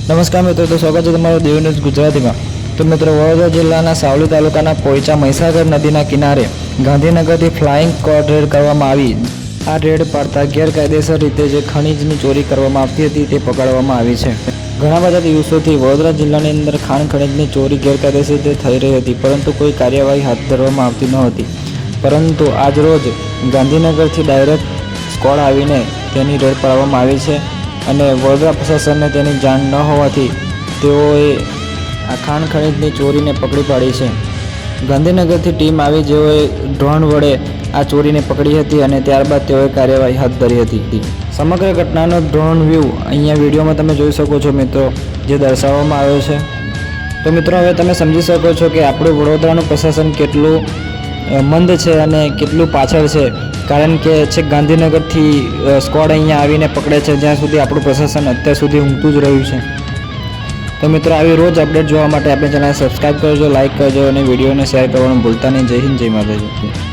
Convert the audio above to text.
નમસ્કાર મિત્રો, તો સ્વાગત છે તમારું દેવ ન્યૂઝ ગુજરાતીમાં। તો મિત્રો, વડોદરા જિલ્લાના સાવલી તાલુકાના પોઈચા મહીસાગર નદીના કિનારે ગાંધીનગરથી ફ્લાઇંગ સ્ક્વોડ રેડ કરવામાં આવી। આ રેડ પાડતા ગેરકાયદેસર રીતે જે ખનીજની ચોરી કરવામાં આવતી હતી તે પકડવામાં આવી છે। ઘણા બધા દિવસોથી વડોદરા જિલ્લાની અંદર ખાણ ખનીજની ચોરી ગેરકાયદેસર રીતે થઈ રહી હતી, પરંતુ કોઈ કાર્યવાહી હાથ ધરવામાં આવતી નહોતી। પરંતુ આજરોજ ગાંધીનગરથી ડાયરેક્ટ સ્ક્વોડ આવીને તેની રેડ પાડવામાં આવી છે અને વડોદરા પ્રશાસનને તેની જાણ ન હોવાથી તેઓએ આ ખાણ ખનીજની ચોરીને પકડી પાડી છે। ગાંધીનગરથી ટીમ આવી જેઓએ ડ્રોન વડે આ ચોરીને પકડી હતી અને ત્યારબાદ તેઓએ કાર્યવાહી હાથ ધરી હતી। સમગ્ર ઘટનાનો ડ્રોન વ્યૂ અહીંયા વિડીયોમાં તમે જોઈ શકો છો મિત્રો, જે દર્શાવવામાં આવ્યો છે। તો મિત્રો, હવે તમે સમજી શકો છો કે આપણું વડોદરાનું પ્રશાસન કેટલું મંદ છે અને કેટલું પાછળ છે, કારણ કે છેક ગાંધીનગરથી સ્ક્વોડ અહીંયા આવીને પકડે છે, જ્યાં સુધી આપણું પ્રશાસન અત્યાર સુધી ઊંઘતું જ રહ્યું છે। તો મિત્રો, આવી રોજ અપડેટ જોવા માટે આપણી ચેનલ સબસ્ક્રાઈબ કરજો, લાઇક કરજો અને વિડીયોને શેર કરવાનું ભૂલતા નહીં। જય હિન્દ, જય માતાજી।